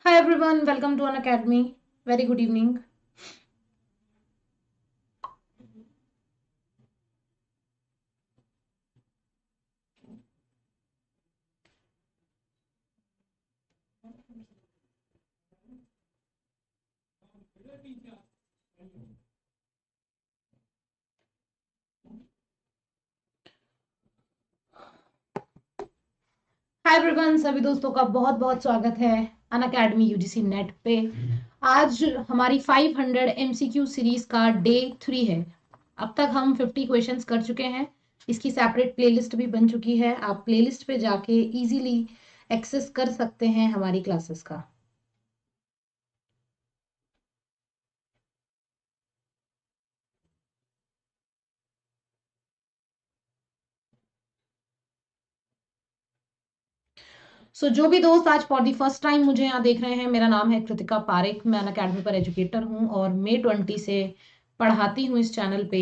Hi everyone, welcome to an academy. Very good evening. Hi everyone, सभी दोस्तों का बहुत बहुत स्वागत है अन अकेडमी यूजीसी नेट पे। आज हमारी 500 एमसीक्यू सीरीज का डे 3 है। अब तक हम 50 क्वेश्चंस कर चुके हैं। इसकी सेपरेट प्लेलिस्ट भी बन चुकी है। आप प्लेलिस्ट पे जाके इजीली एक्सेस कर सकते हैं हमारी क्लासेस का। जो भी दोस्त आज फॉर द फर्स्ट टाइम मुझे यहाँ देख रहे हैं, मेरा नाम है कृतिका पारेख। मैं अनअकैडमी पर एजुकेटर हूँ और May 20 से पढ़ाती हूँ इस चैनल पे।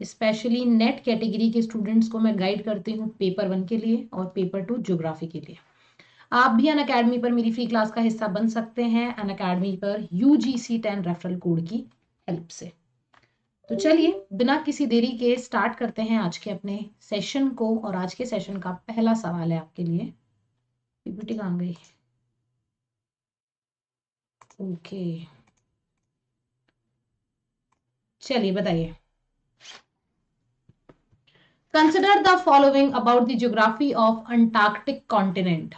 स्पेशली नेट कैटेगरी के स्टूडेंट्स को मैं गाइड करती हूँ पेपर 1 के लिए और पेपर 2 ज्योग्राफी के लिए। आप भी अनअकैडमी पर मेरी फ्री क्लास का हिस्सा बन सकते हैं अनअकैडमी पर UGC 10 रेफरल कोड की हेल्प से। तो चलिए बिना किसी देरी के स्टार्ट करते हैं आज के अपने सेशन को। और आज के सेशन का पहला सवाल है आपके लिए। पीपीटी कहाँ गई? ओके, चलिए बताइए। Consider the following about the geography of Antarctic continent.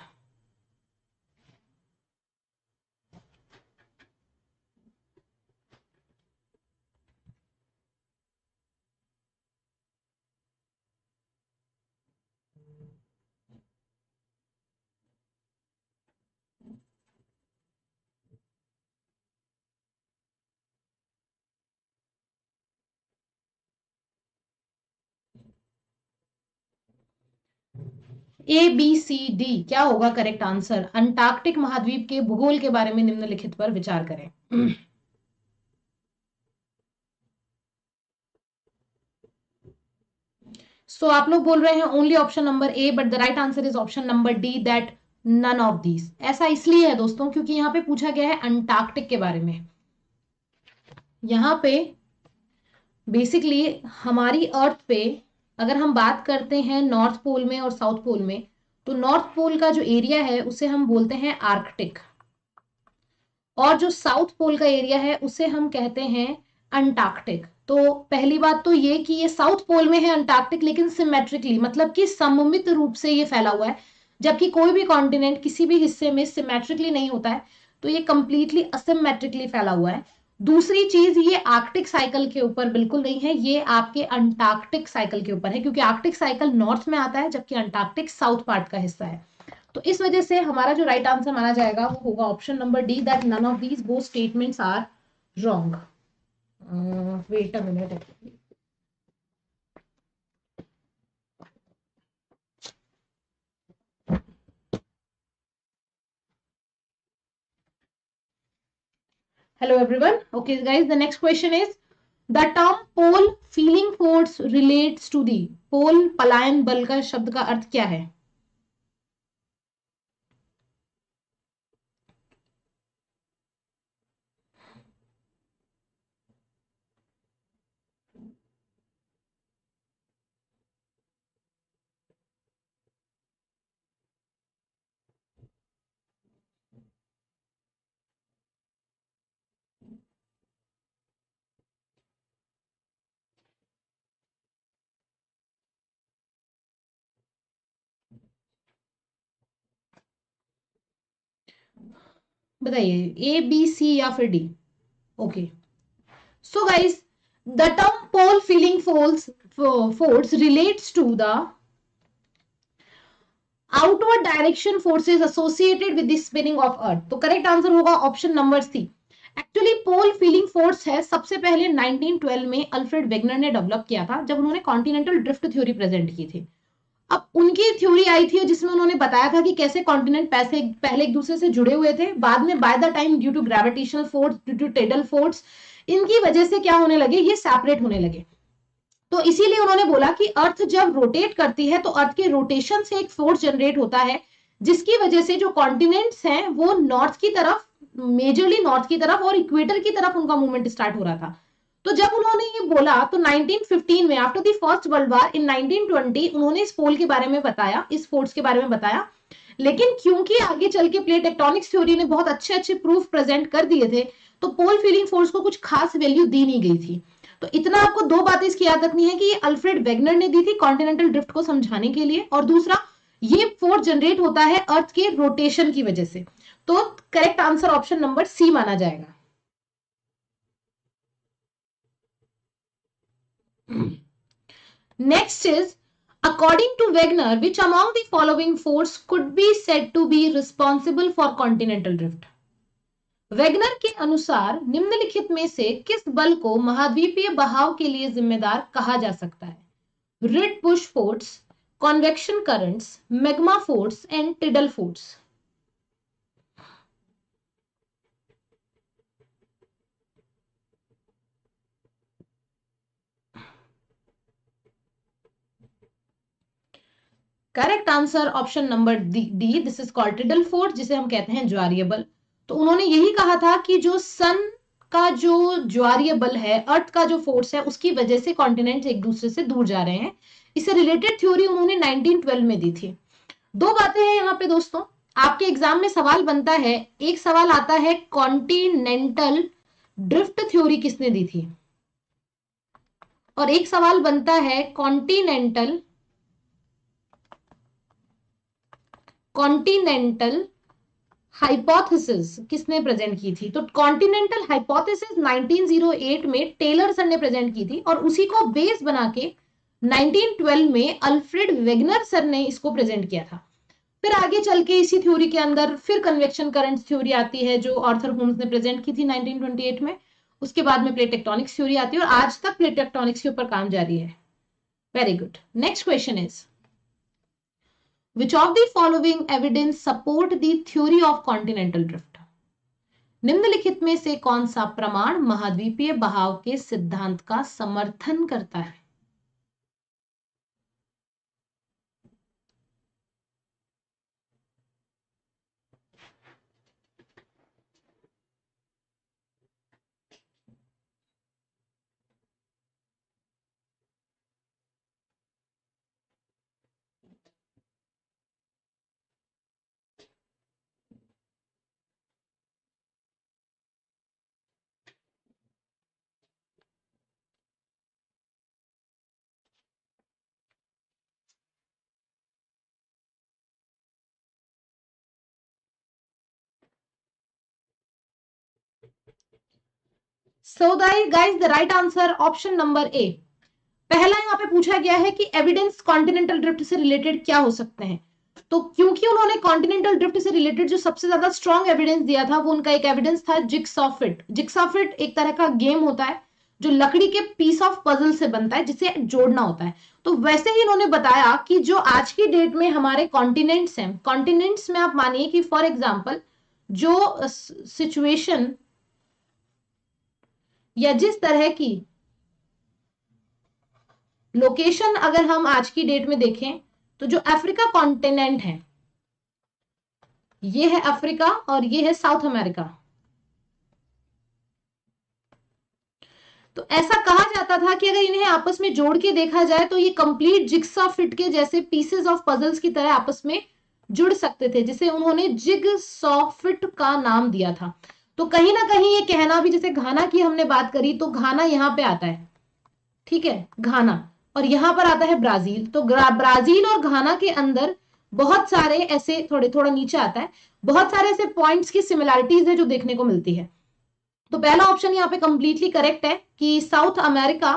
A B C D क्या होगा करेक्ट आंसर? अंटार्कटिक महाद्वीप के भूगोल के बारे में निम्नलिखित पर विचार करें। आप लोग बोल रहे हैं only option number A, but the right answer is option number D, that none of these. ऐसा इसलिए है दोस्तों क्योंकि यहाँ पे पूछा गया है अंटार्कटिक के बारे में। यहाँ पे बेसिकली हमारी अर्थ पे अगर हम बात करते हैं नॉर्थ पोल में और साउथ पोल में, तो नॉर्थ पोल का जो एरिया है उसे हम बोलते हैं आर्कटिक, और जो साउथ पोल का एरिया है उसे हम कहते हैं अंटार्कटिक। तो पहली बात तो ये कि ये साउथ पोल में है अंटार्कटिक, लेकिन सिमेट्रिकली, मतलब कि सममित रूप से ये फैला हुआ है। जबकि कोई भी कॉन्टिनेंट किसी भी हिस्से में सिमेट्रिकली नहीं होता है, तो ये कंप्लीटली असिमेट्रिकली फैला हुआ है। दूसरी चीज, ये आर्कटिक साइकिल के ऊपर बिल्कुल नहीं है, ये आपके अंटार्कटिक साइकिल के ऊपर है, क्योंकि आर्कटिक साइकिल नॉर्थ में आता है जबकि अंटार्कटिक साउथ पार्ट का हिस्सा है। तो इस वजह से हमारा जो राइट आंसर माना जाएगा वो होगा option number D, that none of these both statements are wrong. Wait a minute. Hello everyone. Okay guys, the next question is the term pole feeling force relates to the pole पलायन बल का शब्द का अर्थ क्या है? बताइए, ए B C या फिर D. Okay, so guys, the term pole feeling force relates to the outward direction forces associated with the spinning of earth. तो करेक्ट आंसर होगा option number C. Actually pole feeling force है सबसे पहले 1912 में Alfred Wegener ने develop किया था, जब उन्होंने कॉन्टिनेंटल ड्रिफ्ट थ्योरी प्रेजेंट की थी। अब उनकी थ्योरी आई थी जिसमें उन्होंने बताया था कि कैसे कॉन्टिनेंट पहले एक दूसरे से जुड़े हुए थे, बाद में by the time due to gravitational force, due to tidal force, इनकी वजह से क्या होने लगे, ये सेपरेट होने लगे। तो इसीलिए उन्होंने बोला कि अर्थ जब रोटेट करती है तो अर्थ के रोटेशन से एक फोर्स जनरेट होता है, जिसकी वजह से जो कॉन्टिनेंट्स हैं वो नॉर्थ की तरफ मेजरली नॉर्थ की तरफ और इक्वेटर की तरफ उनका मूवमेंट स्टार्ट हो रहा था। तो जब उन्होंने ये बोला तो 1915 में after the first world war in 1920 उन्होंने इस पोल के बारे में बताया, इस फोर्स के बारे में बताया। लेकिन क्योंकि आगे चल के प्लेट टेक्टोनिक्स थ्योरी ने बहुत अच्छे अच्छे प्रूफ प्रेजेंट कर दिए थे, तो पोल फीलिंग फोर्स को कुछ खास वैल्यू दी नहीं गई थी। तो इतना आपको दो बातें इसकी आदत नहीं है कि ये अल्फ्रेड वेगनर ने दी थी कॉन्टिनेंटल ड्रिफ्ट को समझाने के लिए, और दूसरा ये फोर्स जनरेट होता है अर्थ के रोटेशन की वजह से। तो correct answer option number C माना जाएगा। Next is according to Wegener, which among the following force could be said to be responsible for continental drift? Wegener के अनुसार निम्नलिखित में से किस बल को महाद्वीपीय बहाव के लिए जिम्मेदार कहा जा सकता है? Ridge push force, convection currents, magma force and tidal force. Correct answer option number D, this is called tidal force, जिसे हम कहते हैं ज्वारीय बल। तो उन्होंने यही कहा था कि जो सन का जो ज्वारीय बल है, अर्थ का जो फोर्स है, उसकी वजह से कॉन्टिनेंट एक दूसरे से दूर जा रहे हैं। इससे रिलेटेड थ्योरी उन्होंने 1912 में दी थी। दो बातें हैं यहाँ पे दोस्तों, आपके एग्जाम में सवाल बनता है, एक सवाल आता है कॉन्टिनेंटल ड्रिफ्ट थ्योरी किसने दी थी, और एक सवाल बनता है कॉन्टिनेंटल हाइपोथेसिस किसने प्रेजेंट की थी। तो कॉन्टिनेंटल हाइपोथेसिस 1908 में टेलर सर ने प्रेजेंट की थी, और उसी को बेस बना के 1912 में अल्फ्रेड वेगनर सर ने इसको प्रेजेंट किया था। फिर आगे चल के इसी थ्योरी के अंदर फिर कन्वेक्शन करंट थ्योरी आती है, जो आर्थर होम्स ने प्रेजेंट की थी 1928 में। उसके बाद में प्लेट टेक्टोनिक्स थ्योरी आती है, और आज तक प्लेट टेक्टोनिक्स के ऊपर काम जारी है। Very good. Next question is Which of the following evidence support the theory of continental drift? निम्नलिखित में से कौन सा प्रमाण महाद्वीपीय बहाव के सिद्धांत का समर्थन करता है? So guys, the right answer option number A। पहला यहाँ पे पूछा गया है कि एविडेंस कॉन्टिनेंटल ड्रिफ्ट से रिलेटेड क्या हो सकते हैं। तो क्योंकि उन्होंने कॉन्टिनेंटल ड्रिफ्ट से रिलेटेड जो सबसे ज्यादा स्ट्रॉन्ग एविडेंस दिया था, वो उनका एक एविडेंस था जिक्सॉ फिट। जिक्सॉ फिट एक तरह का गेम होता है जो लकड़ी के पीस ऑफ पजल से बनता है, जिसे जोड़ना होता है। तो वैसे ही इन्होंने बताया कि जो आज की डेट में हमारे कॉन्टिनेंट्स हैं, कॉन्टिनेंट्स में आप मानिए कि फॉर एग्जाम्पल जो सिचुएशन या जिस तरह की लोकेशन अगर हम आज की डेट में देखें, तो जो अफ्रीका कॉन्टिनेंट है, ये है अफ्रीका और ये है साउथ अमेरिका। तो ऐसा कहा जाता था कि अगर इन्हें आपस में जोड़ के देखा जाए तो ये कंप्लीट जिग्सॉ फिट के जैसे पीसेस ऑफ पजल्स की तरह आपस में जुड़ सकते थे, जिसे उन्होंने जिगसॉ फिट का नाम दिया था। तो कहीं ना कहीं ये कहना भी, जैसे घाना की हमने बात करी, तो घाना यहां पे आता है, ठीक है, घाना, और यहां पर आता है ब्राजील। तो ब्राजील और घाना के अंदर बहुत सारे ऐसे, थोड़ा नीचे आता है, बहुत सारे ऐसे पॉइंट्स की सिमिलैरिटीज है जो देखने को मिलती है। तो पहला ऑप्शन यहाँ पे कंप्लीटली करेक्ट है कि साउथ अमेरिका,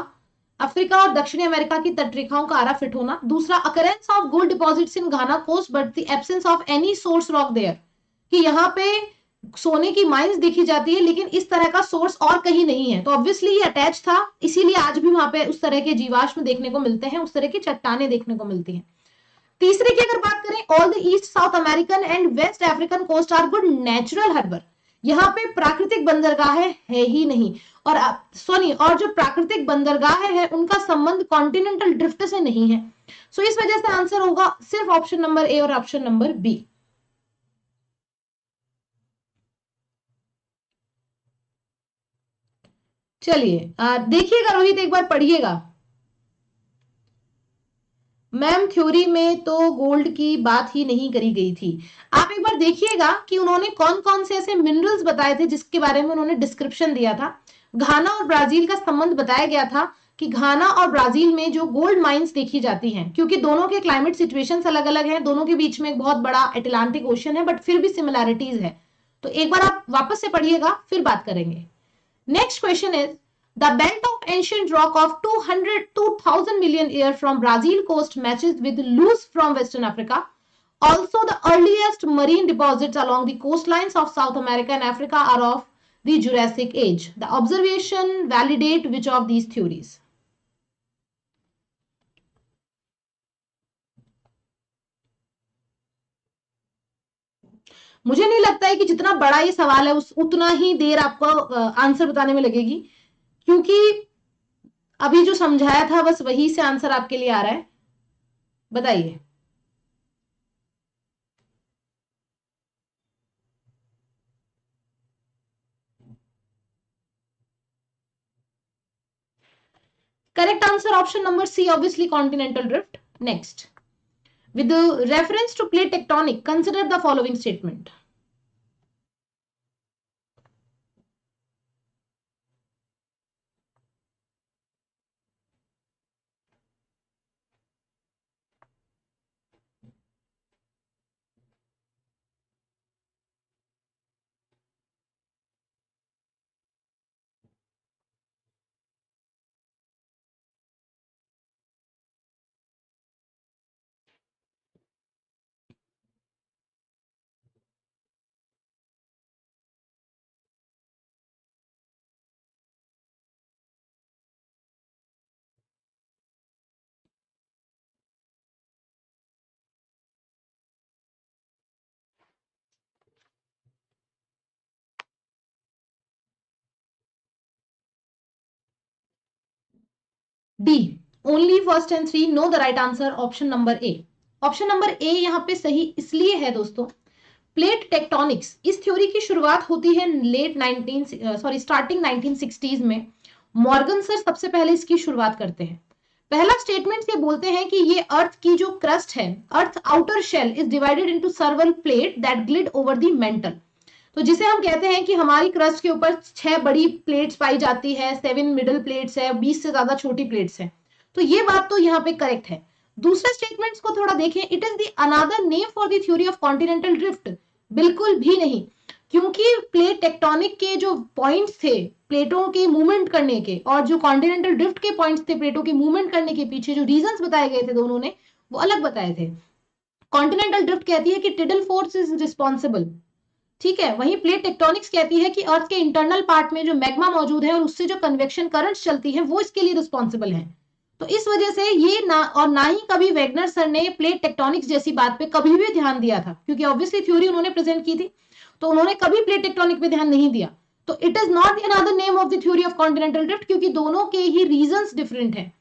अफ्रीका और दक्षिणी अमेरिका की तटरेखाओं का आरा फिट होना। दूसरा, occurrence of gold deposits in Ghana coast but the absence of any source rock there, कि यहाँ पे सोने की माइंस देखी जाती है लेकिन इस तरह का सोर्स और कहीं नहीं है। तो ऑब्वियसली ये अटैच था, इसीलिए आज भी वहां पे उस तरह के जीवाश्म देखने को मिलते हैं, उस तरह की चट्टाने देखने को मिलती हैं। तीसरे की अगर बात करें, all the east south American and west African coast are good natural harbour, यहाँ पे प्राकृतिक बंदरगाह है ही नहीं, और जो प्राकृतिक बंदरगाह है उनका संबंध कॉन्टिनेंटल ड्रिफ्ट से नहीं है। सो इस वजह से आंसर होगा सिर्फ ऑप्शन नंबर ए और ऑप्शन नंबर बी। चलिए देखिएगा रोहित, एक बार पढ़िएगा। मैम थ्योरी में तो गोल्ड की बात ही नहीं करी गई थी। आप एक बार देखिएगा कि उन्होंने कौन कौन से ऐसे मिनरल्स बताए थे जिसके बारे में उन्होंने डिस्क्रिप्शन दिया था। घाना और ब्राजील का संबंध बताया गया था कि घाना और ब्राजील में जो गोल्ड माइंस देखी जाती हैं, क्योंकि दोनों के क्लाइमेट सिचुएशंस अलग अलग हैं, दोनों के बीच में एक बहुत बड़ा अटलांटिक ओशन है, बट फिर भी सिमिलैरिटीज है। तो एक बार आप वापस से पढ़िएगा, फिर बात करेंगे। Next question is, the belt of ancient rock of 2,000 million year from Brazil coast matches with loose from Western Africa. Also, the earliest marine deposits along the coastlines of South America and Africa are of the Jurassic age. The observation validate which of these theories? मुझे नहीं लगता है कि जितना बड़ा ये सवाल है उतना ही देर आपको आंसर बताने में लगेगी, क्योंकि अभी जो समझाया था बस वही से आंसर आपके लिए आ रहा है। बताइए। Correct answer option number C, obviously continental drift. Next, with the reference to plate tectonic, consider the following statement. D. Only first and three. No, the right answer option number A. Option number ए यहाँ पे सही इसलिए है दोस्तों, plate tectonics इस theory की शुरुआत होती है स्टार्टिंग 1960s में। मॉर्गन सर सबसे पहले इसकी शुरुआत करते हैं। पहला स्टेटमेंट ये बोलते हैं कि ये अर्थ की जो क्रस्ट है, earth outer shell is divided into several plate that glide over the mantle. तो जिसे हम कहते हैं कि हमारी क्रस्ट के ऊपर 6 बड़ी प्लेट्स पाई जाती है, 7 मिडिल प्लेट्स है, 20 से ज्यादा छोटी प्लेट्स है। तो ये बात तो यहाँ पे करेक्ट है। दूसरे स्टेटमेंट्स को थोड़ा देखें, it is the another name for the theory of continental drift. बिल्कुल भी नहीं, क्योंकि प्लेट टेक्टोनिक के जो पॉइंट्स थे प्लेटों के मूवमेंट करने के, और जो कॉन्टिनेंटल ड्रिफ्ट के पॉइंट्स थे प्लेटों के मूवमेंट करने के पीछे जो रीजंस बताए गए थे दोनों ने, वो अलग बताए थे। कॉन्टिनेंटल ड्रिफ्ट कहती है कि टिडल फोर्स इज रिस्पॉन्सिबल, ठीक है। वहीं प्लेट टेक्टोनिक्स कहती है कि अर्थ के इंटरनल पार्ट में जो मैग्मा मौजूद है और उससे जो कन्वेक्शन करंट्स चलती है वो इसके लिए रिस्पॉन्सिबल है। तो इस वजह से ये ना ही कभी वेगनर सर ने प्लेट टेक्टोनिक्स जैसी बात पे कभी भी ध्यान दिया था, क्योंकि ऑब्वियसली थ्योरी उन्होंने प्रेजेंट की थी, तो उन्होंने कभी प्लेट टेक्टोनिक पे ध्यान नहीं दिया। तो it is not another name of the theory of continental drift, क्योंकि दोनों के ही रीजंस डिफरेंट है।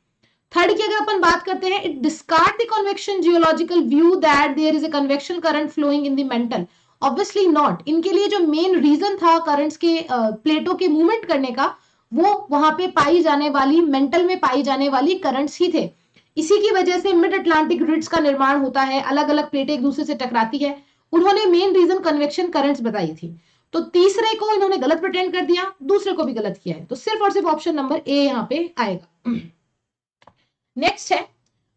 थर्ड की अगर अपन बात करते हैं, it discard the convection geological view that there is a convection current flowing in the mantle. Obviously not. इनके लिए जो मेन रीजन था करंट्स के प्लेटों के मूवमेंट करने का, वो वहां पे पाई जाने वाली मेंटल में पाई जाने वाली करंट्स ही थे। इसी की वजह से मिड अटलांटिक रिड्स का निर्माण होता है, अलग अलग प्लेटें एक दूसरे से टकराती है। उन्होंने मेन रीजन कन्वेक्शन करंट्स बताई थी। तो तीसरे को इन्होंने गलत प्रिटेंड कर दिया, दूसरे को भी गलत किया है, तो सिर्फ और सिर्फ ऑप्शन नंबर ए यहाँ पे आएगा। नेक्स्ट है,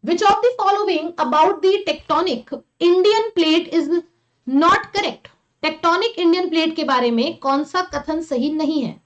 विच of the following about the tectonic Indian plate is not correct. Tectonic Indian plate के बारे में कौन सा कथन सही नहीं है।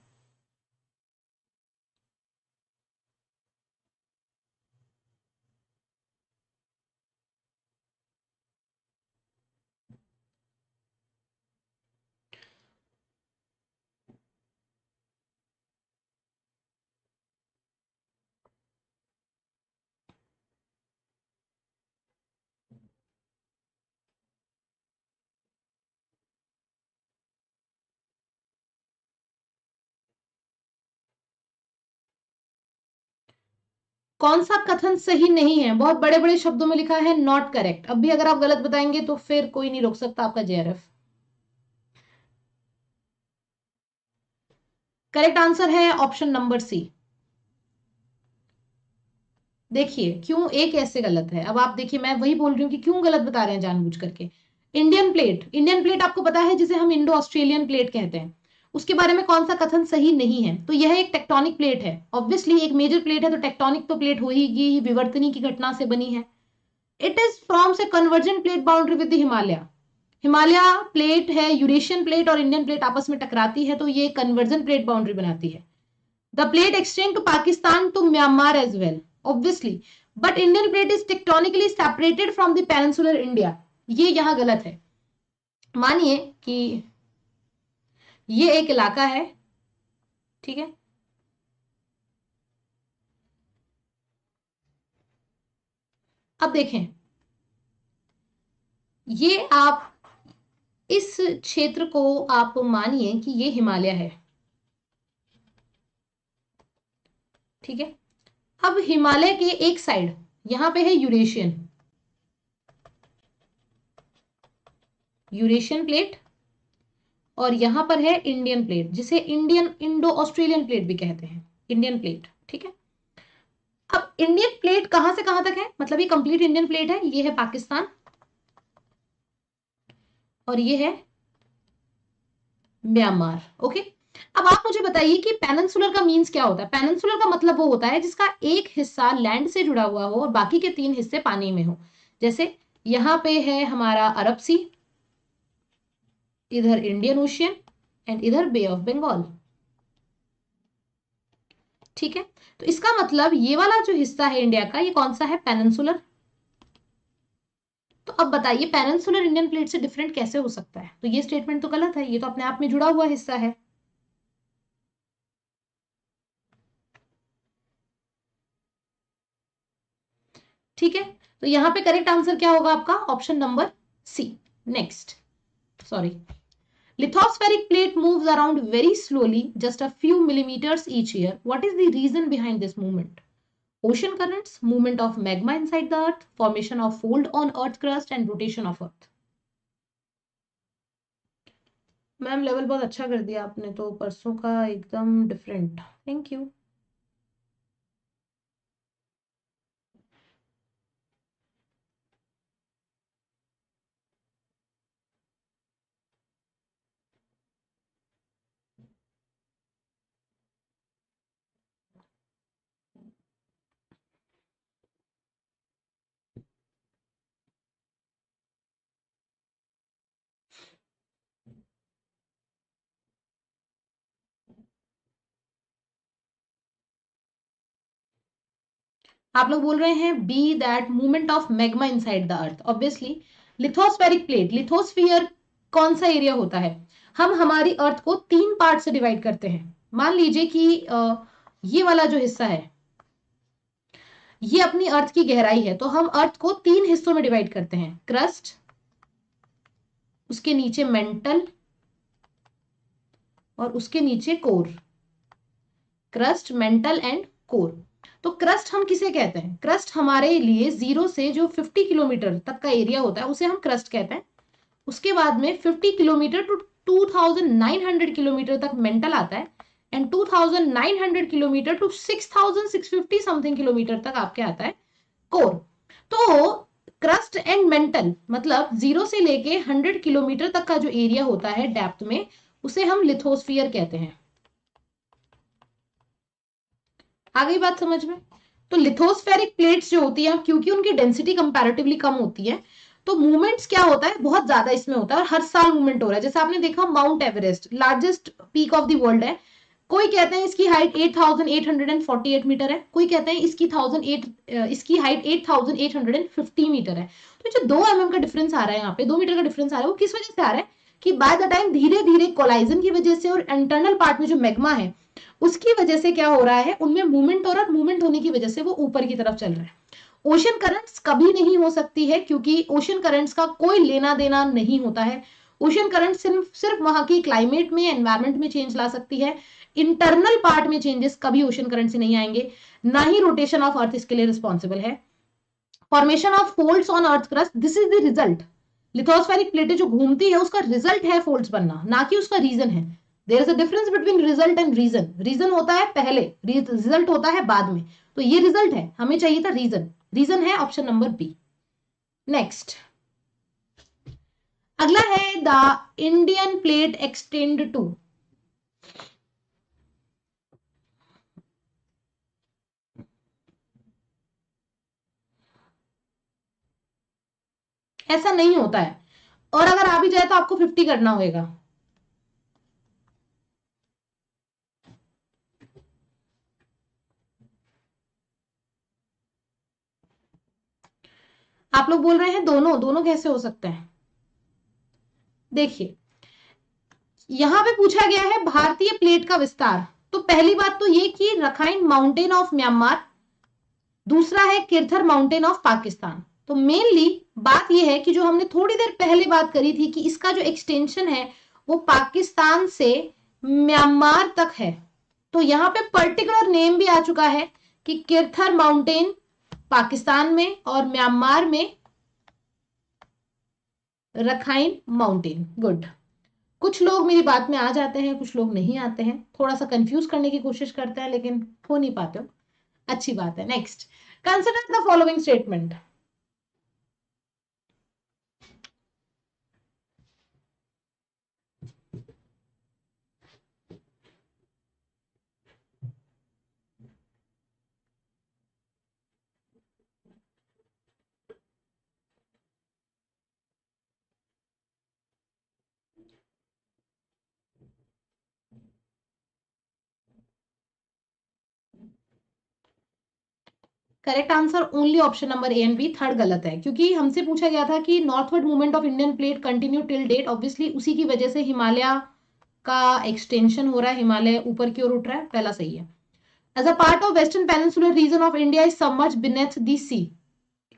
कौन सा कथन सही नहीं है, बहुत बड़े बड़े शब्दों में लिखा है नॉट करेक्ट। अब भी अगर आप गलत बताएंगे तो फिर कोई नहीं रोक सकता आपका जेआरएफ। करेक्ट आंसर है ऑप्शन नंबर सी। देखिए क्यों एक ऐसे गलत है, अब आप देखिए मैं वही बोल रही हूँ कि क्यों गलत बता रहे हैं जानबूझ करके। इंडियन प्लेट, इंडियन प्लेट आपको पता है जिसे हम इंडो ऑस्ट्रेलियन प्लेट कहते हैं, उसके बारे में कौन सा कथन सही नहीं है? तो यह एक टेक्टोनिक प्लेट है, ऑब्वियसली एक मेजर प्लेट है तो टेक्टोनिक तो प्लेट होगी, विवर्तनी की घटना से बनी है। It is firms A convergent plate boundary with the Himalaya. Himalaya plate है, यूरेशियन प्लेट और इंडियन प्लेट आपस में टकराती है तो ये कन्वर्जन प्लेट बाउंड्री बनाती है। The plate extend to Pakistan to Myanmar as well, obviously. But Indian plate is tectonically separated from the peninsular India. ये यहां गलत है। मानिए कि ये एक इलाका है, ठीक है, अब देखें, ये आप इस क्षेत्र को आप मानिए कि ये हिमालय है, ठीक है। अब हिमालय के एक साइड यहां पे है यूरेशियन, यूरेशियन प्लेट, और यहां पर है इंडियन प्लेट जिसे इंडियन इंडो ऑस्ट्रेलियन प्लेट भी कहते हैं, इंडियन प्लेट, ठीक है। अब इंडियन प्लेट कहां से कहां तक है, मतलब ये कंप्लीट इंडियन प्लेट है, ये है पाकिस्तान और ये है म्यांमार, ओके। अब आप मुझे बताइए कि पेनिनसुलर का मीन्स क्या होता है? पेनिनसुलर का मतलब वो होता है जिसका एक हिस्सा लैंड से जुड़ा हुआ हो और बाकी के 3 हिस्से पानी में हो। जैसे यहां पे है हमारा अरब सी, इधर इंडियन ओशियन एंड इधर बे ऑफ बंगाल, ठीक है। तो इसका मतलब ये वाला जो हिस्सा है इंडिया का, ये कौन सा है? पेनिनसुलर। तो अब बताइए पेनिनसुलर इंडियन प्लेट से डिफरेंट कैसे हो सकता है? तो ये स्टेटमेंट तो गलत है, ये तो अपने आप में जुड़ा हुआ हिस्सा है। ठीक है, तो यहां पे करेक्ट आंसर क्या होगा आपका? Option number C. Next, sorry, lithospheric plate moves around very slowly, just a few millimeters each year. What is the reason behind this movement? Ocean currents, movement of magma inside the earth, formation of fold on earth crust and rotation of earth. Ma'am level बहुत अच्छा कर दिया आपने तो, परसों का एकदम different, thank you. आप लोग बोल रहे हैं B that movement of magma inside the earth, obviously lithospheric plate, lithosphere कौन सा एरिया होता है? हम हमारी अर्थ को 3 पार्ट से डिवाइड करते हैं। मान लीजिए कि ये वाला जो हिस्सा है ये अपनी अर्थ की गहराई है, तो हम अर्थ को 3 हिस्सों में डिवाइड करते हैं, क्रस्ट, उसके नीचे मेंटल और उसके नीचे core. Crust, mental and core. तो क्रस्ट हम किसे कहते हैं? क्रस्ट हमारे लिए 0 से जो 50 किलोमीटर तक का एरिया होता है उसे हम क्रस्ट कहते हैं। उसके बाद में 50 किलोमीटर टू 2900 किलोमीटर तक मेंटल आता है and 2900 kilometre to 6650 something kilometre तक आपके आता है कोर। तो क्रस्ट एंड मेंटल मतलब 0 से लेके 100 किलोमीटर तक का जो एरिया होता है डेप्थ में, उसे हम लिथोस्फियर कहते हैं। आ गई बात समझ में? तो लिथोस्फेरिक प्लेट्स जो होती है, क्योंकि उनकी डेंसिटी कंपैरेटिवली कम होती है, तो मूवमेंट्स क्या होता है, बहुत ज्यादा इसमें होता है और हर साल मूवमेंट हो रहा है। जैसे आपने देखा mount Everest largest peak of the world है, कोई कहते हैं इसकी हाइट 8848 मीटर है, कोई कहते हैं इसकी हाइट 8850 मीटर है। तो जो 2 mm का डिफरेंस आ रहा है, यहाँ पे 2 मीटर का डिफरेंस आ रहा है, वो किस वजह से आ रहा है कि बाय द टाइम धीरे धीरे कोलाइजन की वजह से और इंटरनल पार्ट में जो मैग्मा है उसकी वजह से क्या हो रहा है, उनमें मूवमेंट हो रहा है, मूवमेंट होने की वजह से वो ऊपर की तरफ चल रहा है। ओशन करंट्स कभी नहीं हो सकती है क्योंकि ओशन करंट्स का कोई लेना देना नहीं होता है। ओशन करंट सिर्फ वहां की क्लाइमेट में, एनवायरमेंट में चेंज ला सकती है, इंटरनल पार्ट में चेंजेस कभी ओशन करंट से नहीं आएंगे, ना ही रोटेशन ऑफ अर्थ इसके लिए रिस्पॉन्सिबल है। Formation of folds on earth crust, this is the result. Lithospheric प्लेटें जो घूमती है उसका रिजल्ट है फोल्ड्स बनना, ना कि उसका रीजन है। There is a difference between result and reason. Reason होता है पहले, रिजल्ट होता है बाद में. तो ये रिजल्ट है, हमें चाहिए था रीजन. रीजन है ऑप्शन नंबर बी. नेक्स्ट, अगला है the Indian plate extend to. ऐसा नहीं होता है, और अगर आ भी जाए तो आपको 50 करना होगा. आप लोग बोल रहे हैं दोनों, दोनों कैसे हो सकते हैं? देखिए, यहां पे पूछा गया है भारतीय प्लेट का विस्तार. तो पहली बात तो ये कि रखाइन माउंटेन ऑफ म्यांमार, दूसरा है किरथर माउंटेन ऑफ पाकिस्तान. तो मेनली बात यह है कि जो हमने थोड़ी देर पहले बात करी थी कि इसका जो एक्सटेंशन है वो पाकिस्तान से म्यांमार तक है. तो यहां पे पर्टिकुलर नेम भी आ चुका है कि किरथर माउंटेन पाकिस्तान में और म्यांमार में रखाइन माउंटेन. गुड. कुछ लोग मेरी बात में आ जाते हैं, कुछ लोग नहीं आते हैं, थोड़ा सा कंफ्यूज करने की कोशिश करते हैं लेकिन हो नहीं पाते हो. अच्छी बात है. Next, consider the following statement. Correct answer only option number A and B. Third गलत है, क्योंकि हमसे पूछा गया था कि northward movement of Indian plate continue till date. Obviously उसी की वजह से हिमालय का एक्सटेंशन हो रहा है, हिमालय ऊपर की ओर उठ रहा है. पहला सही है. As a part of western peninsular region of India is submerged beneath the sea,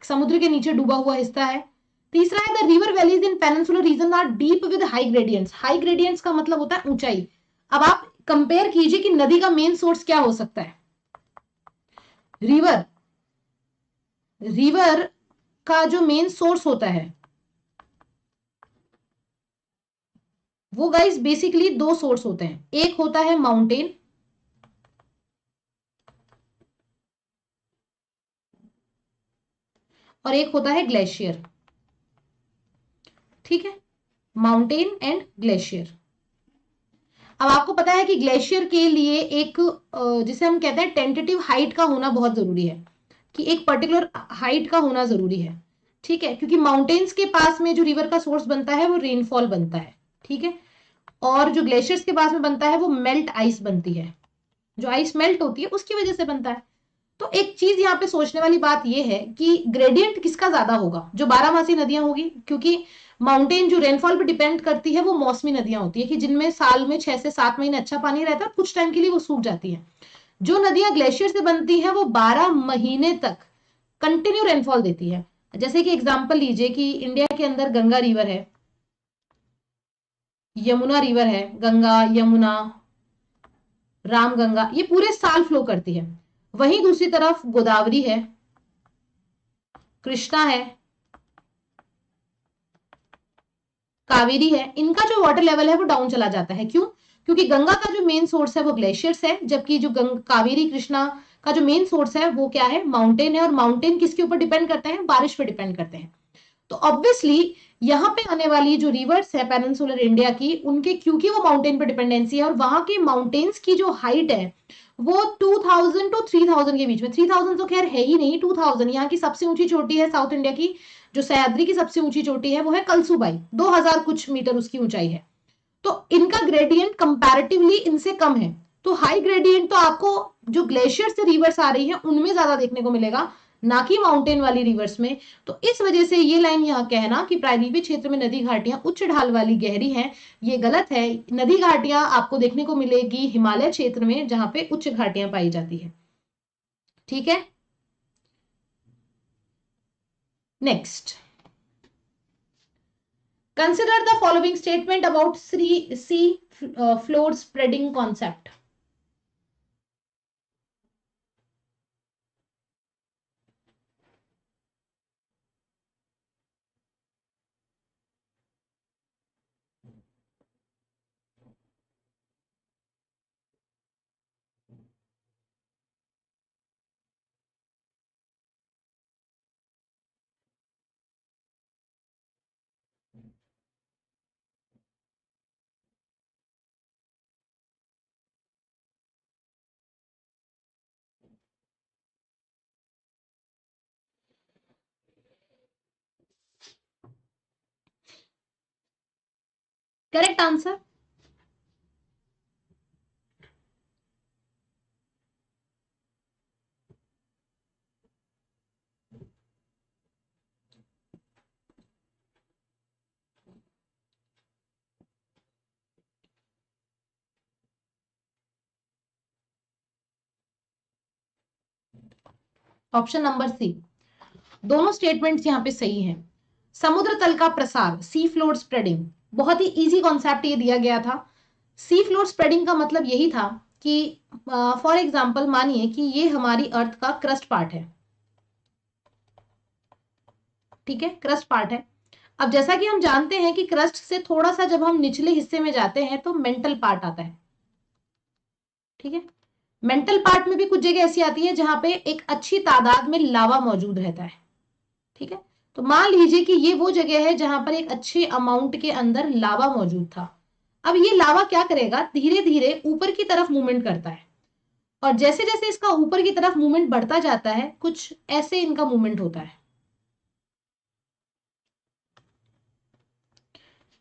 समुद्र के नीचे डूबा हुआ हिस्सा है. तीसरा है the river valleys in peninsular region are deep with high gradients. High gradients का मतलब होता है ऊंचाई. अब आप कंपेयर कीजिए कि नदी का मेन सोर्स क्या हो सकता है. रिवर, रिवर का जो मेन सोर्स होता है वो गाइस बेसिकली दो सोर्स होते हैं. एक होता है माउंटेन, और एक होता है ग्लेशियर. ठीक है, माउंटेन एंड ग्लेशियर. अब आपको पता है कि ग्लेशियर के लिए एक जिसे हम कहते हैं टेंटेटिव हाइट का होना बहुत जरूरी है, कि एक पर्टिकुलर हाइट का होना जरूरी है. ठीक है, क्योंकि माउंटेन्स के पास में जो रिवर का सोर्स बनता है वो रेनफॉल बनता है. ठीक है, और जो ग्लेशियर्स के पास में बनता है वो मेल्ट आइस बनती है. जो आइस मेल्ट होती है उसकी वजह से बनता है. तो एक चीज यहाँ पे सोचने वाली बात यह है कि ग्रेडियंट किसका ज्यादा होगा, जो बारहमासी नदियां होगी. क्योंकि माउंटेन जो रेनफॉल पे डिपेंड करती है वो मौसमी नदियां होती है कि जिनमें साल में 6 से 7 महीने अच्छा पानी रहता है और कुछ टाइम के लिए वो सूख जाती है. जो नदियां ग्लेशियर से बनती हैं वो 12 महीने तक कंटिन्यू रेनफॉल देती है. जैसे कि एग्जाम्पल लीजिए कि इंडिया के अंदर गंगा रिवर है, यमुना रिवर है, गंगा यमुना राम गंगा, ये पूरे साल फ्लो करती है. वहीं दूसरी तरफ गोदावरी है, कृष्णा है, कावेरी है. इनका जो वाटर लेवल है वो डाउन चला जाता है. क्यों? क्योंकि गंगा का जो मेन सोर्स है वो ग्लेशियर्स है, जबकि जो कावेरी कृष्णा का जो मेन सोर्स है वो क्या है, माउंटेन है. और माउंटेन किसके ऊपर डिपेंड करते हैं, बारिश पे डिपेंड करते हैं. तो ऑब्वियसली यहाँ पे आने वाली जो रिवर्स है पेनिनसुलर इंडिया की, उनके क्योंकि वो माउंटेन पे डिपेंडेंसी है और वहां के माउंटेन्स की जो हाइट है वो 2000 टू 3000 के बीच में. 3000 तो खैर है ही नहीं, 2000. यहाँ की सबसे ऊंची चोटी है साउथ इंडिया की, जो सह्याद्री की सबसे ऊंची चोटी है वो है कलसुबाई, 2000 कुछ मीटर उसकी ऊंचाई है. तो इनका ग्रेडियंट कंपैरेटिवली इनसे कम है. तो हाई ग्रेडियंट तो आपको जो ग्लेशियर से रिवर्स आ रही है उनमें ज्यादा देखने को मिलेगा, ना कि माउंटेन वाली रिवर्स में. तो इस वजह से ये लाइन यहाँ कहना कि प्रायद्वीपीय क्षेत्र में नदी घाटियां उच्च ढाल वाली गहरी हैं, ये गलत है. नदी घाटियां आपको देखने को मिलेगी हिमालय क्षेत्र में जहां पे उच्च घाटियां पाई जाती है. ठीक है, next, consider the following statement about sea floor spreading concept. Correct answer. Option number C, दोनों स्टेटमेंट्स यहाँ पे सही हैं। समुद्र तल का प्रसार, सी फ्लोर स्प्रेडिंग, बहुत ही इजी कॉन्सेप्ट ये दिया गया था। सी फ्लोर स्प्रेडिंग का मतलब यही था कि फॉर एग्जांपल मानिए कि ये हमारी अर्थ का क्रस्ट पार्ट है, ठीक है, क्रस्ट पार्ट है। अब जैसा कि हम जानते हैं कि क्रस्ट से थोड़ा सा जब हम निचले हिस्से में जाते हैं तो मेंटल पार्ट आता है, ठीक है। मेंटल पार्ट में भी कुछ जगह ऐसी आती है जहां पे एक अच्छी तादाद में लावा मौजूद रहता है, ठीक है। तो मान लीजिए कि ये वो जगह है जहां पर एक अच्छे अमाउंट के अंदर लावा मौजूद था। अब ये लावा क्या करेगा, धीरे धीरे ऊपर की तरफ मूवमेंट करता है, और जैसे जैसे इसका ऊपर की तरफ मूवमेंट बढ़ता जाता है कुछ ऐसे इनका मूवमेंट होता है,